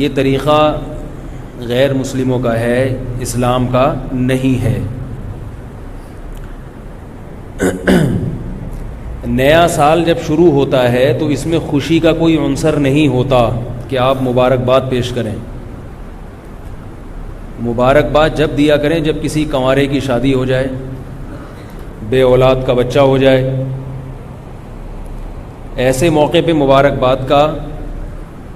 یہ طریقہ غیر مسلموں کا ہے، اسلام کا نہیں ہے۔ نیا سال جب شروع ہوتا ہے تو اس میں خوشی کا کوئی عنصر نہیں ہوتا کہ آپ مبارکباد پیش کریں۔ مبارکباد جب دیا کریں جب کسی کنوارے کی شادی ہو جائے، بے اولاد کا بچہ ہو جائے، ایسے موقع پہ مبارکباد کا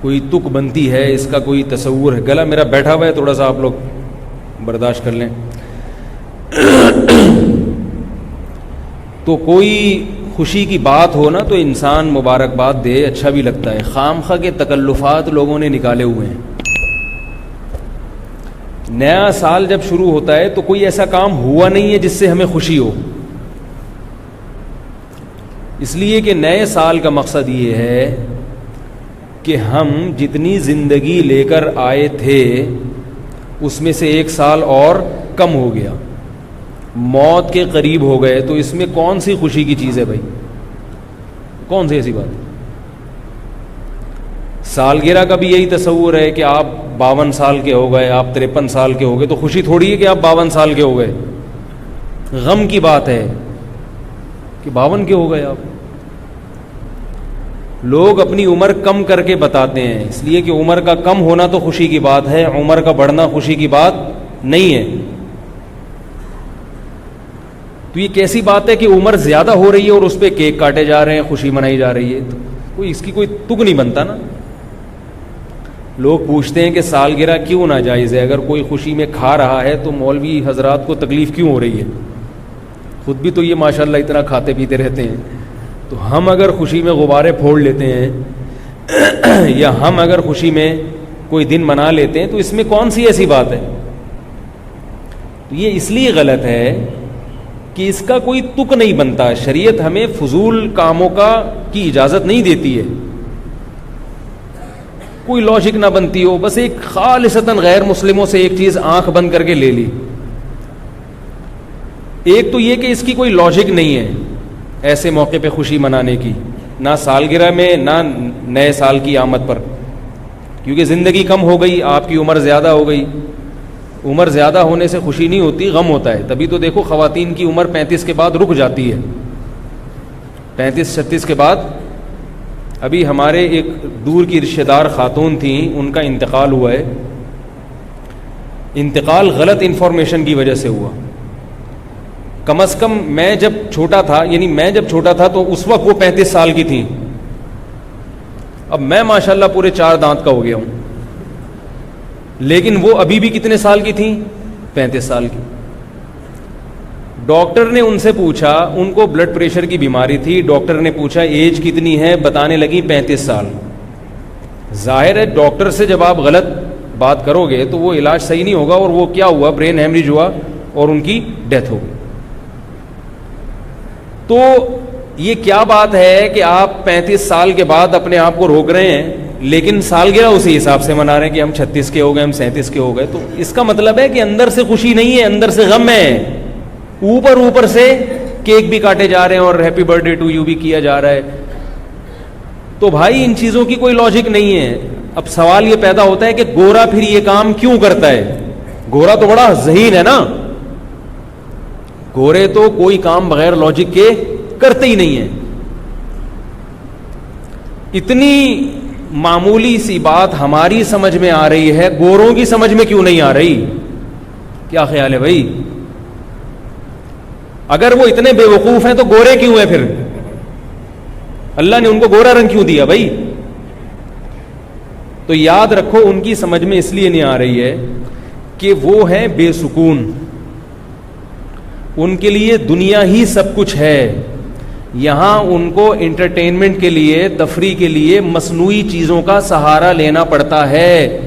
کوئی تک بنتی ہے، اس کا کوئی تصور ہے۔ گلا میرا بیٹھا ہوا ہے، تھوڑا سا آپ لوگ برداشت کر لیں۔ تو کوئی خوشی کی بات ہو نا تو انسان مبارکباد دے، اچھا بھی لگتا ہے۔ خام خواہ کے تکلفات لوگوں نے نکالے ہوئے ہیں۔ نیا سال جب شروع ہوتا ہے تو کوئی ایسا کام ہوا نہیں ہے جس سے ہمیں خوشی ہو، اس لیے کہ نئے سال کا مقصد یہ ہے کہ ہم جتنی زندگی لے کر آئے تھے اس میں سے ایک سال اور کم ہو گیا، موت کے قریب ہو گئے، تو اس میں کون سی خوشی کی چیز ہے بھائی؟ کون سی ایسی بات؟ سالگرہ کا بھی یہی تصور ہے کہ آپ 52 سال کے ہو گئے، آپ 53 سال کے ہو گئے، تو خوشی تھوڑی ہے کہ آپ 52 سال کے ہو گئے، غم کی بات ہے کہ 52 کے ہو گئے آپ۔ لوگ اپنی عمر کم کر کے بتاتے ہیں، اس لیے کہ عمر کا کم ہونا تو خوشی کی بات ہے، عمر کا بڑھنا خوشی کی بات نہیں ہے۔ تو یہ کیسی بات ہے کہ عمر زیادہ ہو رہی ہے اور اس پہ کیک کاٹے جا رہے ہیں، خوشی منائی جا رہی ہے؟ تو کوئی اس کی کوئی تک نہیں بنتا نا۔ لوگ پوچھتے ہیں کہ سالگرہ کیوں ناجائز ہے؟ اگر کوئی خوشی میں کھا رہا ہے تو مولوی حضرات کو تکلیف کیوں ہو رہی ہے؟ خود بھی تو یہ ماشاءاللہ اتنا کھاتے پیتے رہتے ہیں۔ تو ہم اگر خوشی میں غبارے پھوڑ لیتے ہیں یا ہم اگر خوشی میں کوئی دن منا لیتے ہیں تو اس میں کون سی ایسی بات ہے؟ تو یہ اس لیے غلط ہے کہ اس کا کوئی تک نہیں بنتا۔ شریعت ہمیں فضول کاموں کی اجازت نہیں دیتی ہے، کوئی لاجک نہ بنتی ہو، بس ایک خالصتاً غیر مسلموں سے ایک چیز آنکھ بند کر کے لے لی۔ ایک تو یہ کہ اس کی کوئی لاجک نہیں ہے ایسے موقع پہ خوشی منانے کی، نہ سالگرہ میں نہ نئے سال کی آمد پر، کیونکہ زندگی کم ہو گئی، آپ کی عمر زیادہ ہو گئی۔ عمر زیادہ ہونے سے خوشی نہیں ہوتی، غم ہوتا ہے۔ تبھی تو دیکھو خواتین کی عمر 35 کے بعد رک جاتی ہے، 35-36 کے بعد۔ ابھی ہمارے ایک دور کی رشتہ دار خاتون تھیں، ان کا انتقال ہوا ہے۔ انتقال غلط انفارمیشن کی وجہ سے ہوا۔ کم از کم میں جب چھوٹا تھا تو اس وقت وہ 35 سال کی تھیں، اب میں ماشاءاللہ پورے 4 دانت کا ہو گیا ہوں، لیکن وہ ابھی بھی کتنے سال کی تھیں؟ 35 سال کی۔ ڈاکٹر نے ان سے پوچھا، ان کو بلڈ پریشر کی بیماری تھی، ڈاکٹر نے پوچھا ایج کتنی ہے؟ بتانے لگی 35 سال۔ ظاہر ہے ڈاکٹر سے جب آپ غلط بات کرو گے تو وہ علاج صحیح نہیں ہوگا، اور وہ کیا ہوا؟ برین ہیمریج ہوا اور ان کی ڈیتھ ہو گئی۔ تو یہ کیا بات ہے کہ آپ 35 سال کے بعد اپنے آپ کو روک رہے ہیں، لیکن سالگرہ اسی حساب سے منا رہے ہیں کہ ہم 36 کے ہو گئے، ہم 37 کے ہو گئے؟ تو اس کا مطلب ہے کہ اندر سے خوشی نہیں ہے، اندر سے غم ہے۔ اوپر سے کیک بھی کاٹے جا رہے ہیں اور happy birthday to you بھی کیا جا رہا ہے۔ تو بھائی ان چیزوں کی کوئی لاجک نہیں ہے۔ اب سوال یہ پیدا ہوتا ہے کہ گورا پھر یہ کام کیوں کرتا ہے؟ گورا تو بڑا ذہین ہے نا، گورے تو کوئی کام بغیر لاجک کے کرتے ہی نہیں ہیں۔ اتنی معمولی سی بات ہماری سمجھ میں آ رہی ہے، گوروں کی سمجھ میں کیوں نہیں آ رہی؟ کیا خیال ہے بھائی؟ اگر وہ اتنے بے وقوف ہیں تو گورے کیوں ہیں پھر؟ اللہ نے ان کو گورا رنگ کیوں دیا بھائی؟ تو یاد رکھو ان کی سمجھ میں اس لیے نہیں آ رہی ہے کہ وہ ہیں بے سکون، ان کے لیے دنیا ہی سب کچھ ہے، یہاں ان کو انٹرٹینمنٹ کے لیے، تفریح کے لیے مصنوعی چیزوں کا سہارا لینا پڑتا ہے،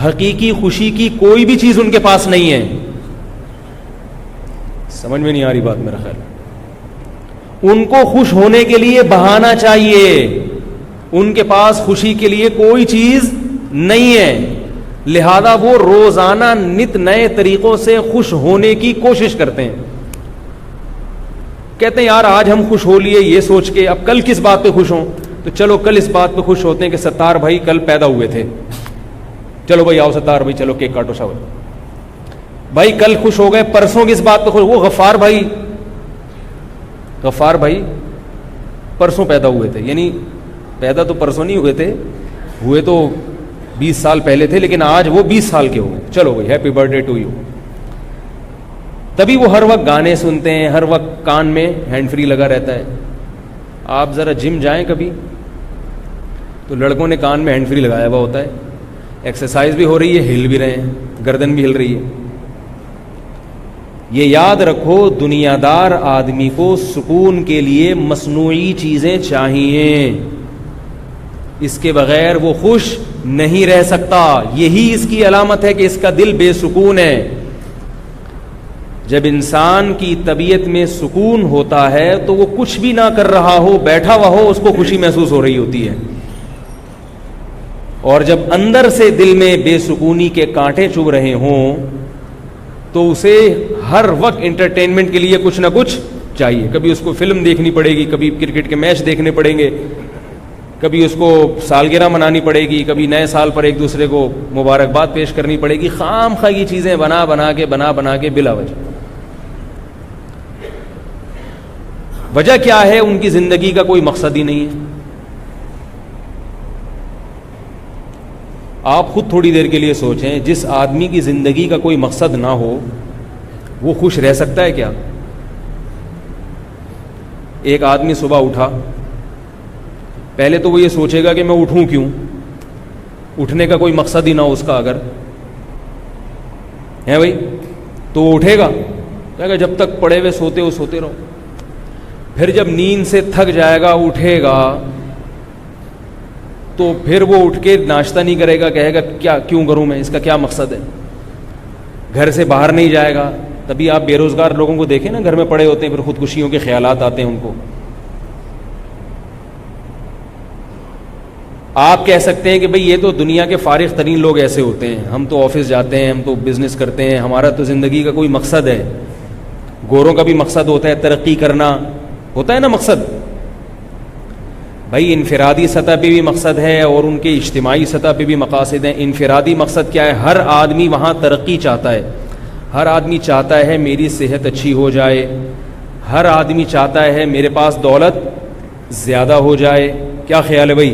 حقیقی خوشی کی کوئی بھی چیز ان کے پاس نہیں ہے۔ سمجھ میں نہیں آ رہی بات میرا خیال؟ ان کو خوش ہونے کے لیے بہانہ چاہیے، ان کے پاس خوشی کے لیے کوئی چیز نہیں ہے، لہذا وہ روزانہ نت نئے طریقوں سے خوش ہونے کی کوشش کرتے ہیں۔ کہتے ہیں یار آج ہم خوش ہو لیے یہ سوچ کے، اب کل کس بات پہ خوش ہوں؟ تو چلو کل اس بات پہ خوش ہوتے ہیں کہ ستار بھائی کل پیدا ہوئے تھے، چلو بھائی آؤ ستار بھائی چلو کیک کاٹو سب. بھائی کل خوش ہو گئے, پرسوں کس بات پہ خوش؟ وہ غفار بھائی پرسوں پیدا ہوئے تھے, یعنی پیدا تو پرسوں نہیں ہوئے تھے, ہوئے تو 20 سال پہلے تھے, لیکن آج وہ 20 سال کے ہوئے. چلو بھائی happy birthday to you. تبھی وہ ہر وقت گانے سنتے ہیں, ہر وقت کان میں ہینڈ فری لگا رہتا ہے. آپ ذرا جم جائیں کبھی تو لڑکوں نے کان میں ہینڈ فری لگایا ہوا ہوتا ہے, ایکسرسائز بھی ہو رہی ہے, ہل بھی رہے ہیں, گردن بھی ہل رہی ہے. یہ یاد رکھو, دنیا دار آدمی کو سکون کے لیے مصنوعی چیزیں چاہیے, اس کے بغیر وہ خوش نہیں رہ سکتا. یہی اس کی علامت ہے کہ اس کا دل بے سکون ہے. جب انسان کی طبیعت میں سکون ہوتا ہے تو وہ کچھ بھی نہ کر رہا ہو, بیٹھا ہوا ہو, اس کو خوشی محسوس ہو رہی ہوتی ہے. اور جب اندر سے دل میں بے سکونی کے کانٹے چبھ رہے ہوں تو اسے ہر وقت انٹرٹینمنٹ کے لیے کچھ نہ کچھ چاہیے. کبھی اس کو فلم دیکھنی پڑے گی, کبھی کرکٹ کے میچ دیکھنے پڑیں گے, کبھی اس کو سالگرہ منانی پڑے گی, کبھی نئے سال پر ایک دوسرے کو مبارکباد پیش کرنی پڑے گی. خام خواہ یہ چیزیں بنا کے بلا وجہ. وجہ کیا ہے؟ ان کی زندگی کا کوئی مقصد ہی نہیں ہے. آپ خود تھوڑی دیر کے لیے سوچیں, جس آدمی کی زندگی کا کوئی مقصد نہ ہو وہ خوش رہ سکتا ہے کیا؟ ایک آدمی صبح اٹھا, پہلے تو وہ یہ سوچے گا کہ میں اٹھوں کیوں, اٹھنے کا کوئی مقصد ہی نہ ہو اس کا اگر ہے بھائی, تو وہ اٹھے گا, کہے گا جب تک پڑے ہوئے سوتے ہو سوتے رہو. پھر جب نیند سے تھک جائے گا, اٹھے گا, تو پھر وہ اٹھ کے ناشتہ نہیں کرے گا, کہے گا کیا کیوں کروں میں, اس کا کیا مقصد ہے. گھر سے باہر نہیں جائے گا. تبھی آپ بے روزگار لوگوں کو دیکھیں نا, گھر میں پڑے ہوتے ہیں, پھر خودکشیوں کے خیالات آتے ہیں ان کو. آپ کہہ سکتے ہیں کہ بھئی یہ تو دنیا کے فارغ ترین لوگ ایسے ہوتے ہیں, ہم تو آفس جاتے ہیں, ہم تو بزنس کرتے ہیں, ہمارا تو زندگی کا کوئی مقصد ہے. گوروں کا بھی مقصد ہوتا ہے ترقی کرنا, ہوتا ہے نا مقصد. بھائی انفرادی سطح پہ بھی مقصد ہے اور ان کے اجتماعی سطح پہ بھی مقاصد ہیں. انفرادی مقصد کیا ہے؟ ہر آدمی وہاں ترقی چاہتا ہے. ہر آدمی چاہتا ہے میری صحت اچھی ہو جائے, ہر آدمی چاہتا ہے میرے پاس دولت زیادہ ہو جائے. کیا خیال ہے بھائی؟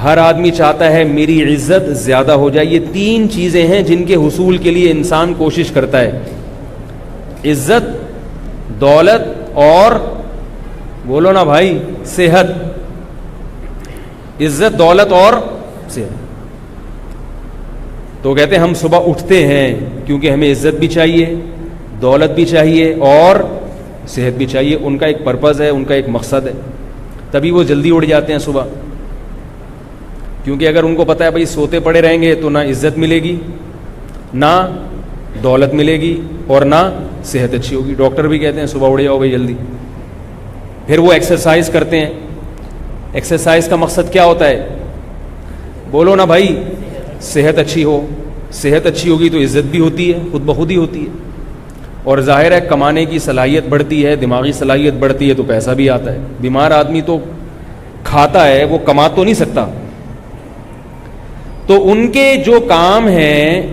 ہر آدمی چاہتا ہے میری عزت زیادہ ہو جائے. یہ 3 چیزیں ہیں جن کے حصول کے لیے انسان کوشش کرتا ہے. عزت, دولت اور بولو نا بھائی صحت. عزت, دولت اور صحت. تو کہتے ہیں ہم صبح اٹھتے ہیں کیونکہ ہمیں عزت بھی چاہیے, دولت بھی چاہیے اور صحت بھی چاہیے. ان کا ایک پرپز ہے, ان کا ایک مقصد ہے. تبھی وہ جلدی اٹھ جاتے ہیں صبح, کیونکہ اگر ان کو پتہ ہے بھائی سوتے پڑے رہیں گے تو نہ عزت ملے گی, نہ دولت ملے گی اور نہ صحت اچھی ہوگی. ڈاکٹر بھی کہتے ہیں صبح اٹھ جاؤ بھائی جلدی. پھر وہ ایکسرسائز کرتے ہیں. ایکسرسائز کا مقصد کیا ہوتا ہے؟ بولو نا بھائی, صحت اچھی ہو. صحت اچھی ہوگی تو عزت بھی ہوتی ہے, خود بخود ہی ہوتی ہے. اور ظاہر ہے کمانے کی صلاحیت بڑھتی ہے, دماغی صلاحیت بڑھتی ہے تو پیسہ بھی آتا ہے. بیمار آدمی تو کھاتا ہے, وہ کما تو نہیں سکتا. تو ان کے جو کام ہیں,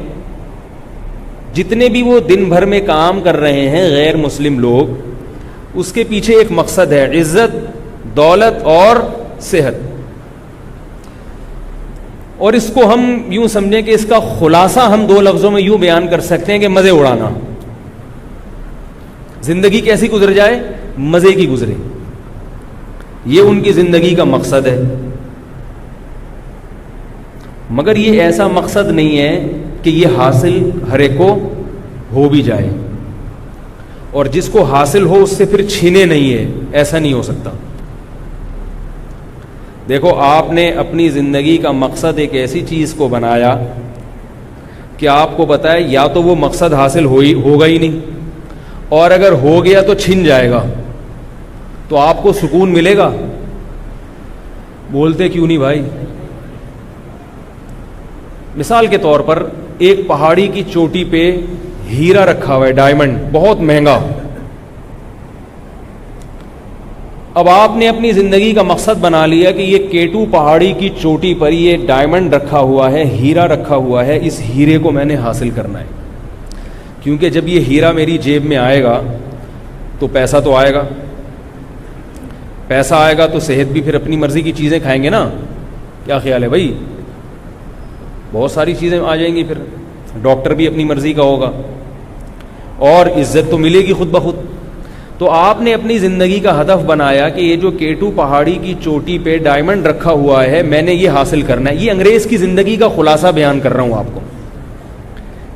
جتنے بھی وہ دن بھر میں کام کر رہے ہیں غیر مسلم لوگ, اس کے پیچھے ایک مقصد ہے, عزت, دولت اور صحت. اور اس کو ہم یوں سمجھیں کہ اس کا خلاصہ ہم 2 لفظوں میں یوں بیان کر سکتے ہیں کہ مزے اڑانا. زندگی کیسی گزر جائے؟ مزے کی گزرے. یہ ان کی زندگی کا مقصد ہے. مگر یہ ایسا مقصد نہیں ہے کہ یہ حاصل ہر ایک کو ہو بھی جائے, اور جس کو حاصل ہو اس سے پھر چھینے نہیں ہے. ایسا نہیں ہو سکتا. دیکھو, آپ نے اپنی زندگی کا مقصد ایک ایسی چیز کو بنایا کہ آپ کو بتائے یا تو وہ مقصد حاصل ہوگا ہی نہیں, اور اگر ہو گیا تو چھن جائے گا. تو آپ کو سکون ملے گا؟ بولتے کیوں نہیں بھائی؟ مثال کے طور پر ایک پہاڑی کی چوٹی پہ ہیرا رکھا ہوا ہے, ڈائمنڈ, بہت مہنگا. اب آپ نے اپنی زندگی کا مقصد بنا لیا کہ یہ K2 پہاڑی کی چوٹی پر یہ ڈائمنڈ رکھا ہوا ہے, ہیرا رکھا ہوا ہے, اس ہیرے کو میں نے حاصل کرنا ہے. کیونکہ جب یہ ہیرا میری جیب میں آئے گا تو پیسہ تو آئے گا, پیسہ آئے گا تو صحت بھی پھر اپنی مرضی کی چیزیں کھائیں گے نا. کیا خیال ہے بھائی؟ بہت ساری چیزیں آ جائیں گی, پھر ڈاکٹر بھی اپنی مرضی کا ہوگا, اور عزت تو ملے گی خود بخود. تو آپ نے اپنی زندگی کا ہدف بنایا کہ یہ جو K2 پہاڑی کی چوٹی پہ ڈائمنڈ رکھا ہوا ہے میں نے یہ حاصل کرنا ہے. یہ انگریز کی زندگی کا خلاصہ بیان کر رہا ہوں آپ کو.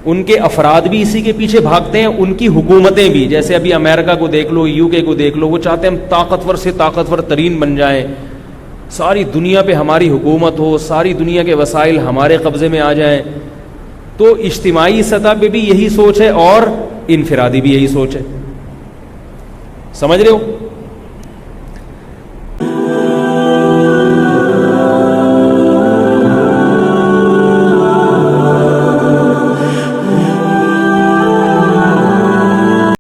ان کے افراد بھی اسی کے پیچھے بھاگتے ہیں, ان کی حکومتیں بھی. جیسے ابھی امریکہ کو دیکھ لو, UK کو دیکھ لو, وہ چاہتے ہیں ہم طاقتور سے طاقتور ترین بن جائیں, ساری دنیا پہ ہماری حکومت ہو, ساری دنیا کے وسائل ہمارے قبضے میں آ جائیں. تو اجتماعی سطح پہ بھی یہی سوچ ہے اور انفرادی بھی یہی سوچ ہے. سمجھ رہے ہو؟